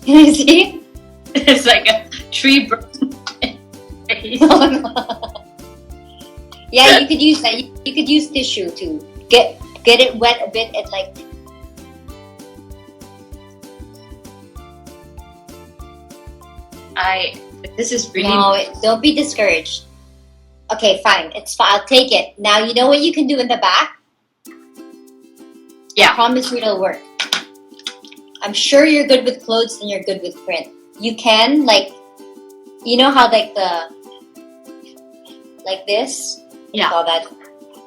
You see? It's like a tree burn. Yeah, you could use that. You could use tissue to get it wet a bit and like. This is really. No, don't be discouraged. Okay, fine. It's fine. I'll take it. Now you know what you can do in the back? Yeah. I promise you it'll work. I'm sure you're good with clothes and you're good with print. You can, like, you know how like this? Yeah. Call that.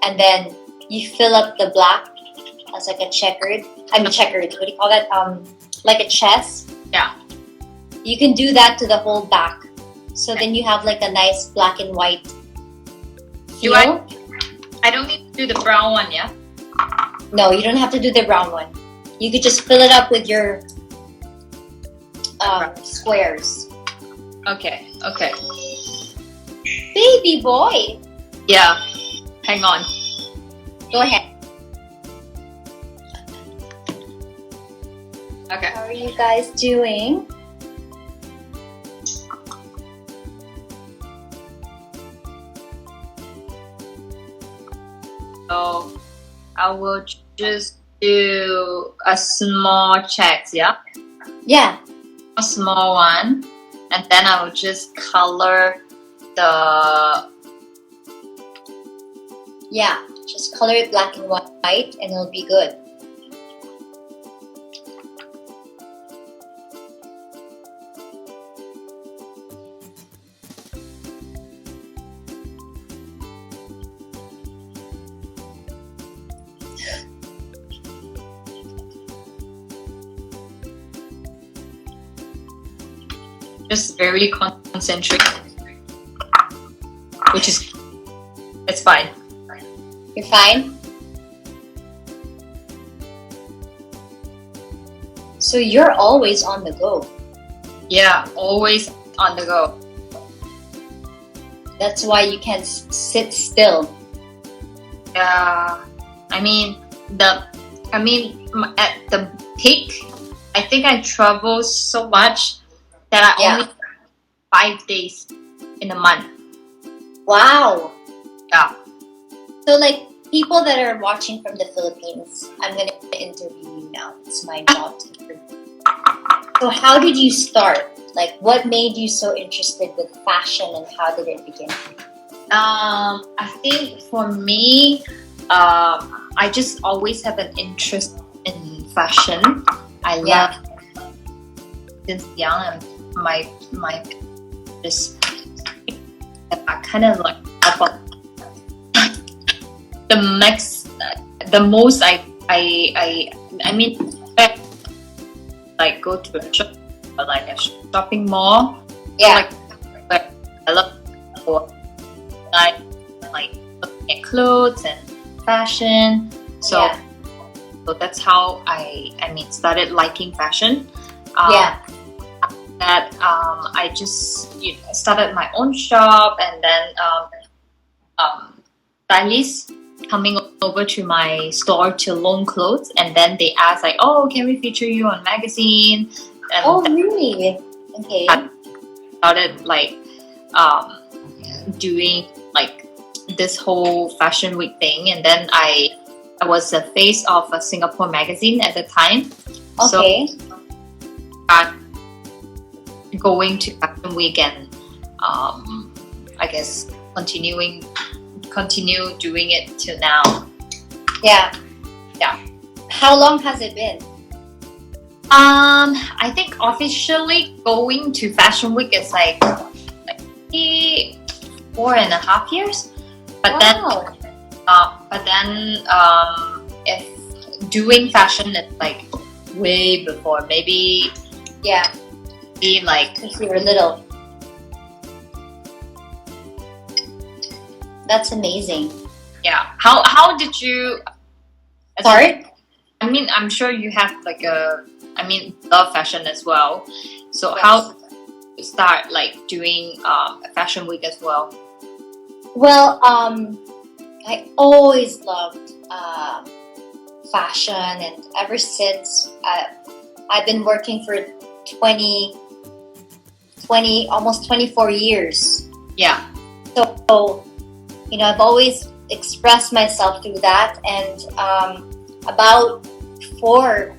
And then you fill up the black as like a checkered. Checkered. What do you call that? Like a chest. Yeah. You can do that to the whole back. So then you have like a nice black and white feel. I don't need to do the brown one, yeah? No, you don't have to do the brown one. You could just fill it up with your squares. Okay. Baby boy. Yeah. Hang on. Go ahead. Okay. How are you guys doing? So I will just do a small checks, yeah? Yeah. A small one. And then I will just color the... Yeah. Just color it black and white and it'll be good. Just very concentrated. Which is... It's fine. You're fine? So you're always on the go. Yeah, always on the go. That's why you can't sit still. Yeah, at the peak, I think I travel so much that I only 5 days in a month. Wow. Yeah. So like people that are watching from the Philippines, I'm going to interview you now. It's my job to interview. So how did you start? Like what made you so interested with fashion and how did it begin? I think for me, I just always have an interest in fashion. I love since young, and my just I kind of like the most I mean like go to a shop or like a shopping mall. Yeah. Like I love like looking at clothes and fashion. So that's how I started liking fashion. After that I just started my own shop, and then stylists coming over to my store to loan clothes, and then they asked like, oh, can we feature you on magazine? And really? Okay. I started like doing like this whole fashion week thing, and then I was the face of a Singapore magazine at the time. Okay. So I going to fashion week and I guess continue doing it till now. Yeah. How long has it been? I think officially going to fashion week is like 4.5 years. But then if doing fashion is like way before, maybe like since you were little. That's amazing. Yeah. How did you? Sorry? I mean, I'm sure you have like love fashion as well. So how did you start like doing fashion week as well? Well, I always loved fashion, and ever since I've been working for 20, almost 24 years. Yeah. So, I've always expressed myself through that. And about 4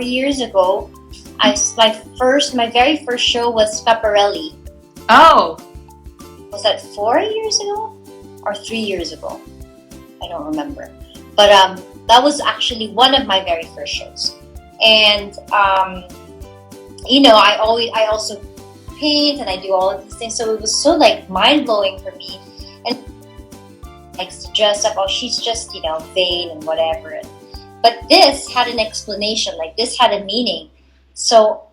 years ago, my very first show was Scaparelli. Oh. Was that 4 years ago or 3 years ago? I don't remember. But that was actually one of my very first shows. And I also paint and I do all of these things. So it was so like mind blowing for me. And likes to dress up. Oh, she's just vain and whatever. But this had an explanation. Like this had a meaning. So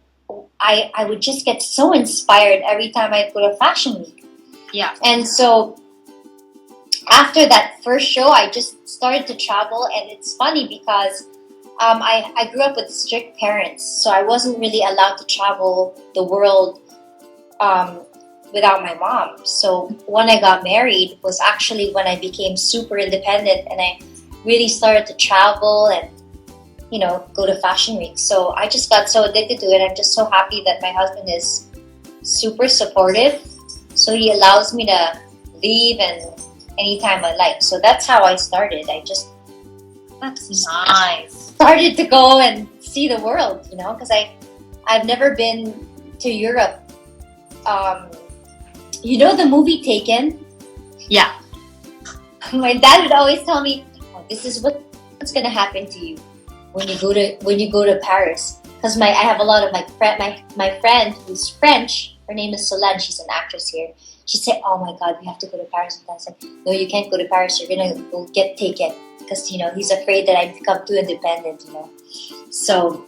I would just get so inspired every time I go to Fashion Week. Yeah. And so after that first show, I just started to travel. And it's funny because I grew up with strict parents. So I wasn't really allowed to travel the world without my mom. So when I got married was actually when I became super independent and I really started to travel and go to Fashion Week. So I just got so addicted to it. I'm just so happy that my husband is super supportive. So he allows me to leave and anytime I like. So that's how I started. That's nice. Started to go and see the world, because I've never been to Europe. The movie Taken? Yeah. My dad would always tell me, oh, this is what's gonna happen to you when you go to Paris. Because I have a lot of my friend who's French. Her name is Solange. She's an actress here. She said, "Oh my God, we have to go to Paris." And I said, "No, you can't go to Paris. You're gonna go get taken." Because he's afraid that I become too independent. So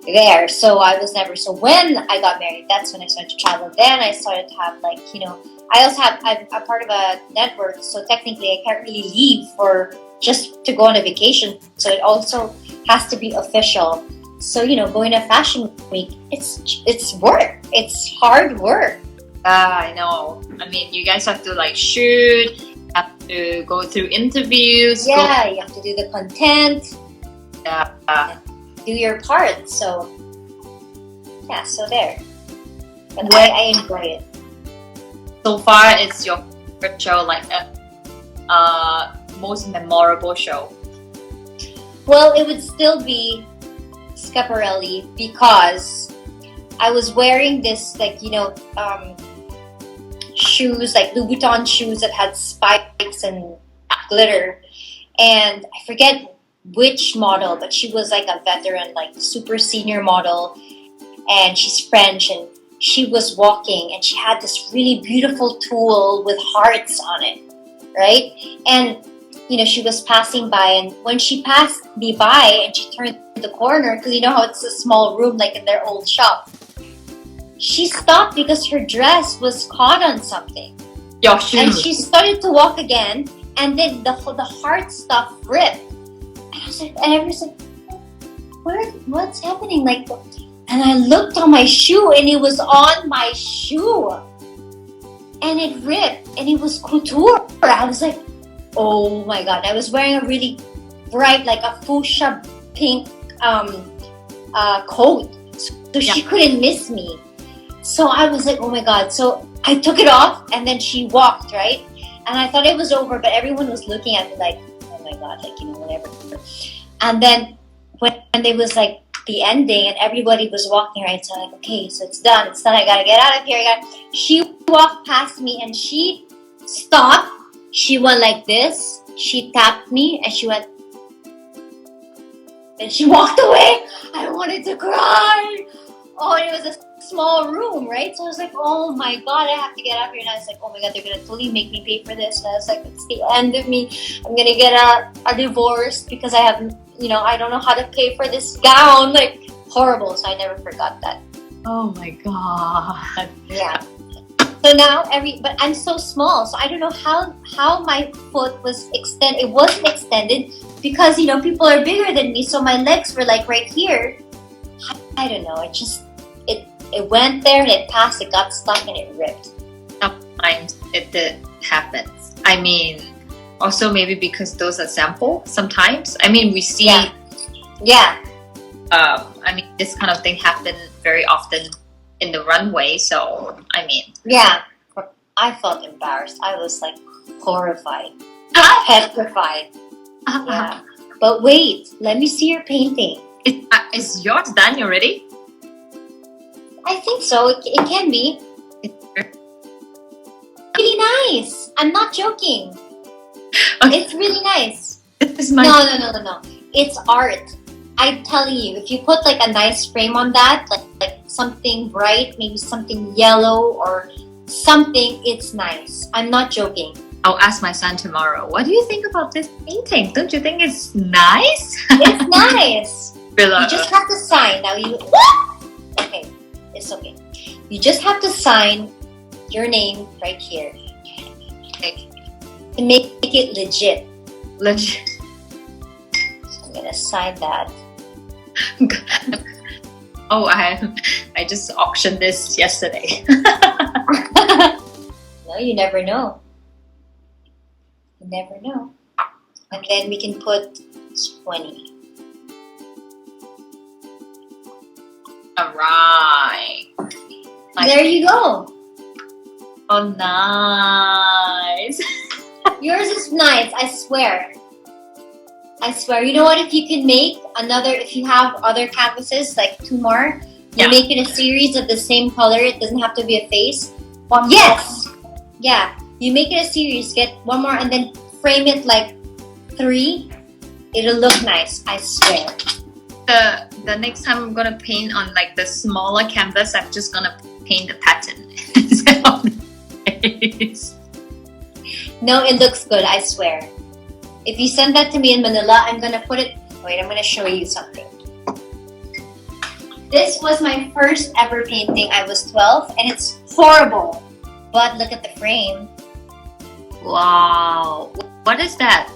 there. So I was never. So when I got married, that's when I started to travel. Then I started to have I'm part of a network. So technically, I can't really leave for just to go on a vacation. So it also has to be official. So going to Fashion Week, it's work. It's hard work. I know. I mean, you guys have to shoot, have to go through interviews. Yeah, you have to do the content. Do your part. So yeah, so there. But I enjoy it. So far, it's your favorite show, most memorable show? Well, it would still be Scaparelli because I was wearing this shoes, like Louboutin shoes that had spikes and glitter. And I forget which model, but she was like a veteran, super senior model. And she's French and she was walking and she had this really beautiful tulle with hearts on it, right? And she was passing by, and when she passed me by and she turned the corner, because how it's a small room like in their old shop, she stopped because her dress was caught on something. Your shoe. And she started to walk again, and then the heart stuff ripped. And I was like, what's happening? And I looked on my shoe, and it was on my shoe. And it ripped, and it was couture. I was like, oh my God. I was wearing a really bright, a fuchsia pink coat. So she couldn't miss me. So I was like, oh my God. So I took it off and then she walked, right? And I thought it was over, but everyone was looking at me like, oh my God, whatever. And then when it was the ending and everybody was walking, right? So I'm like, okay, so it's done. I gotta get out of here. She walked past me and she stopped. She went like this. She tapped me and she went. And she walked away. I wanted to cry. Oh, it was a small room, right? So I was like, oh my God, I have to get up here. And I was like, oh my God, they're going to totally make me pay for this. And I was like, it's the end of me. I'm going to get a divorce because I have, I don't know how to pay for this gown. Horrible. So I never forgot that. Oh my God. Yeah. So now but I'm so small, so I don't know how my foot was extended. It wasn't extended because people are bigger than me, so my legs were right here. I don't know. It went there and it passed. It got stuck and it ripped. Sometimes it happens. I mean, also maybe because those are sample. Sometimes we see. Yeah. I mean, this kind of thing happen very often in the runway. So, I mean, Yeah, I felt embarrassed. I was like horrified, petrified. Yeah. But wait, let me see your painting. Is yours done already? I think so. It can be. Really nice. I'm not joking. Okay. It's really nice. This is my No. It's art. I'm telling you, if you put like a nice frame on that, like something bright, maybe something yellow or something, it's nice. I'm not joking. I'll ask my son tomorrow. What do you think about this painting? Don't you think it's nice? It's nice. You You just have to sign. Now you... Okay, it's okay. You just have to sign your name right here. Okay. To make it legit. Legit. I'm gonna sign that. Oh, I just auctioned this yesterday. No, you never know. You never know. And then we can put 20. Alright. There you go. Oh, nice. Yours is nice, I swear. I swear. You know what? If you can make another, if you have other canvases, like 2 more, you Yeah. make it a series of the same color. It doesn't have to be a face. One Yes. Yeah. You make it a series, get 1 more, and then frame it like 3. It'll look nice, I swear. The next time I'm gonna paint on like the smaller canvas, I'm just gonna paint the pattern instead of the face. No, it looks good, I swear. If you send that to me in Manila, I'm gonna put it... Wait, I'm gonna show you something. This was my first ever painting. I was 12, and it's horrible. But look at the frame. Wow. What is that?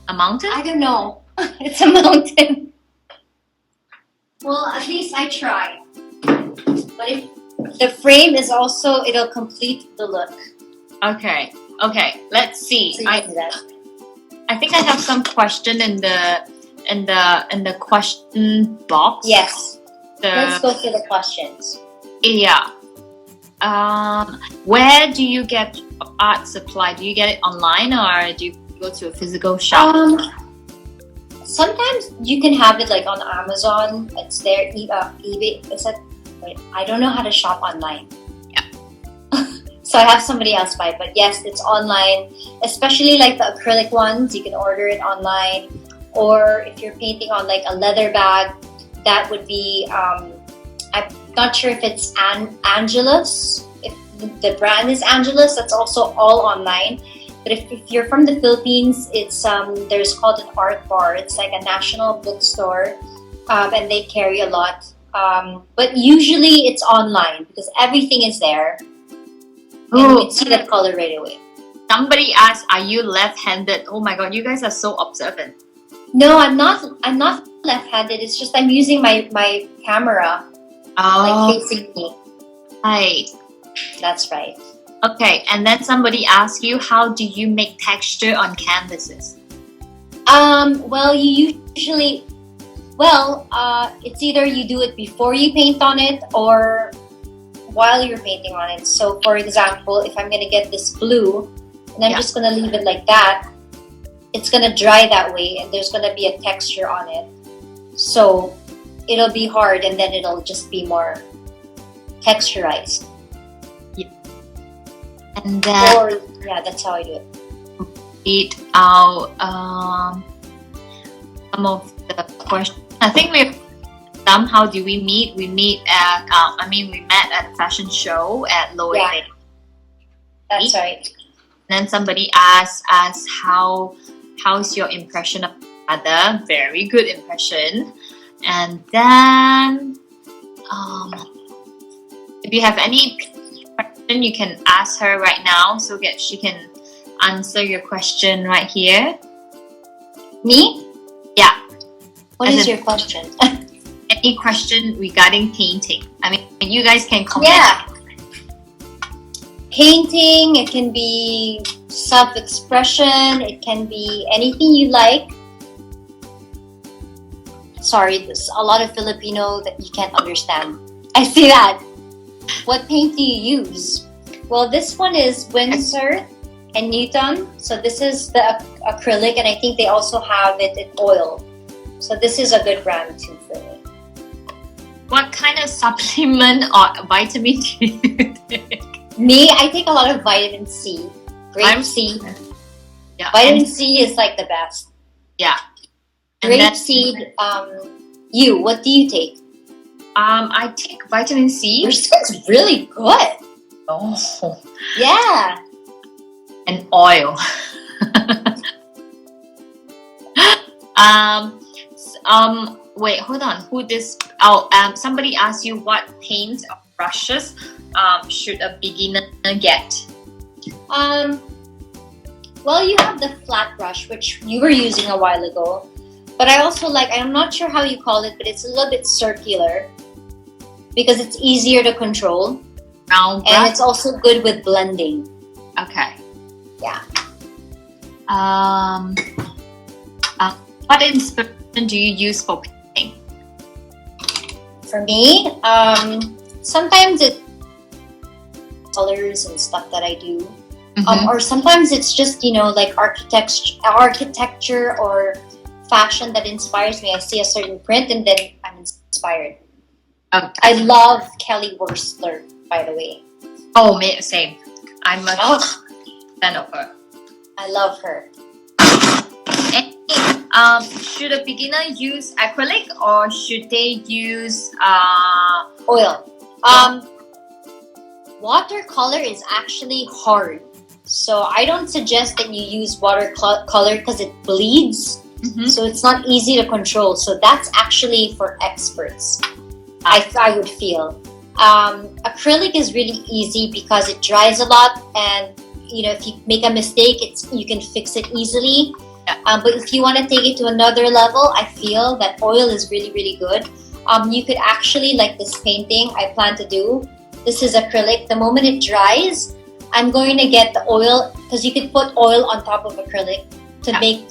A mountain? I don't know. It's a mountain. Well, at least I tried. But if the frame is also, it'll complete the look. Okay. Let's see. So you can do that. I think I have some question in the question box. Yes. Let's The go through the questions. yeah. Where do you get art supply? Do you get it online or do you go to a physical shop? Sometimes you can have it like on Amazon. It's there. eBay. Is that? Wait, I don't know how to shop online. Yeah. So I have somebody else buy it. But yes, it's online. Especially like the acrylic ones, you can order it online. Or if you're painting on like a leather bag, that would be. I'm not sure if it's Angelus. If the brand is Angelus, that's also all online. But if you're from the Philippines, it's there's called an art bar. It's like a national bookstore, and they carry a lot. But usually it's online because everything is there, and you can see the color right away. Somebody asked, "Are you left-handed?" Oh my God, you guys are so observant. No, I'm not. I'm not left-handed. It's just I'm using my camera like facing me. Right. That's right. Okay, and then somebody asked you, how do you make texture on canvases? Well, you usually, it's either you do it before you paint on it or while you're painting on it. So, for example, if I'm gonna get this blue and I'm just gonna leave it like that, it's gonna dry that way, and there's gonna be a texture on it. So, it'll be hard, and then it'll just be more texturized. And then that's how I do it. read out some of the questions. I think how do we meet? We meet at we met at a fashion show at Lower Yeah. That's right. And then somebody asked us how's your impression of other? Very good impression. And then if you have any question, you can ask her right now so that she can answer your question right here. Me? Yeah. What is your question? Any question regarding painting? I mean, you guys can comment. Yeah. Painting, it can be self-expression, it can be anything you like. sorry, there's a lot of Filipino that you can't understand. I see that. What paint do you use? Well, this one is Windsor and Newton. So this is the acrylic, and I think they also have it in oil. So this is a good brand too for me. What kind of supplement or vitamin do you take? Me, I take a lot of vitamin C. Grape seed. Yeah. Vitamin C is like the best. Yeah. Grape seed. You, what do you take? I take vitamin C. Your skin's really good. Oh. Yeah. And oil. Wait, hold on. Somebody asked you what paints or brushes should a beginner get? Well, you have the flat brush, which you were using a while ago. But I also like, I'm not sure how you call it, but it's a little bit circular because it's easier to control. Round brush? And it's also good with blending. Okay. Yeah. What inspiration do you use for painting? For me, sometimes it's colors and stuff that I do. Or sometimes it's just, like architecture or fashion that inspires me. I see a certain print and then I'm inspired. Okay. I love Kelly Wurstler, by the way. Oh, same. I'm a fan of her. I love her. Should a beginner use acrylic or should they use oil? Watercolor is actually hard. So I don't suggest that you use watercolor because it bleeds. So it's not easy to control. So that's actually for experts, I would feel. Acrylic is really easy because it dries a lot, and if you make a mistake, you can fix it easily. But if you want to take it to another level, I feel that oil is really, really good. You could actually, like this painting I plan to do, this is acrylic. The moment it dries, I'm going to get the oil, because you could put oil on top of acrylic to make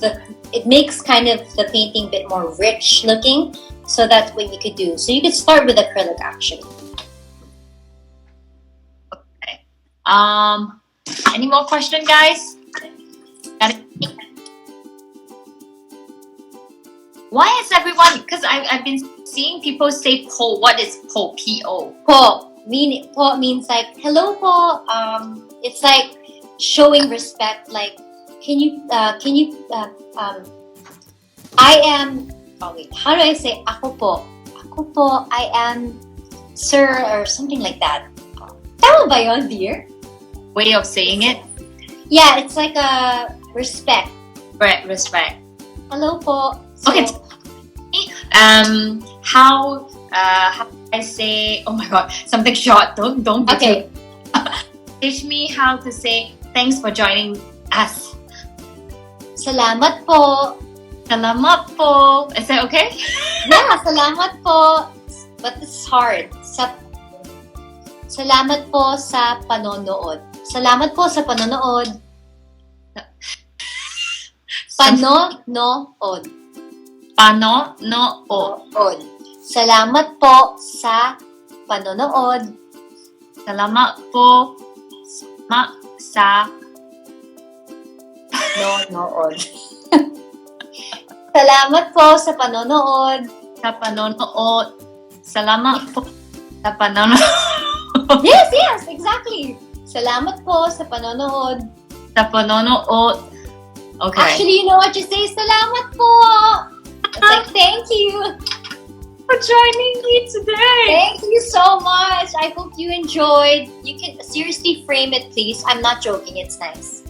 it makes kind of the painting a bit more rich looking. So that's what you could do. So you could start with acrylic actually. Okay. Any more questions, guys? Why is everyone? Because I've been seeing people say "po." What is "po"? P-O. Po means like hello po. It's like showing respect. Like I am. Oh wait, how do I say ako po? Ako po. I am sir or something like that. Tama ba yun, dear? Way of saying it? Yeah, it's like a respect. Right, respect. Hello po. So, okay. How I say? Oh my God, something short. Don't. Okay. Teach me how to say thanks for joining us. Salamat po. Salamat po. Is that okay? Yeah, salamat po. But this is hard. Salamat po sa panonood. Salamat po sa panonood. Panonood. Panonood. Salamat po sa panonood. Salamat po sa panonood. Salamat po sa panonood. Sa panonood. Salamat po sa panonood. Yes, exactly. Salamat po sa panonood. Sa panonood. Okay. Actually, you know what you say? Salamat po. It's like, thank you for joining me today. Thank you so much. I hope you enjoyed. You can seriously frame it, please. I'm not joking. It's nice.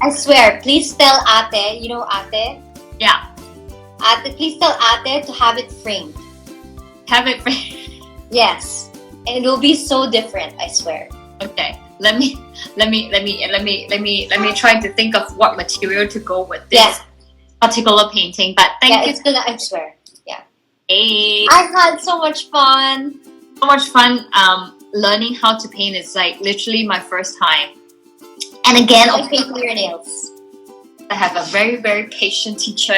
I swear. Please tell Ate. You know Ate? Yeah. Ate, please tell Ate to have it framed. Have it framed. Yes, and it will be so different. I swear. Okay. Let me try to think of what material to go with this particular painting. But thank you. It's gonna. I swear. Yeah. Hey. I had so much fun. So much fun. Learning how to paint is like literally my first time. And again, I paint your nails. I have a very, very patient teacher.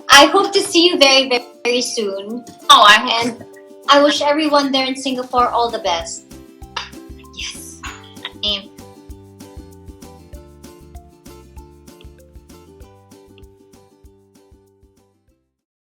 I hope to see you very, very, very soon. Oh, I hope. And I wish everyone there in Singapore all the best. Yes. I mean,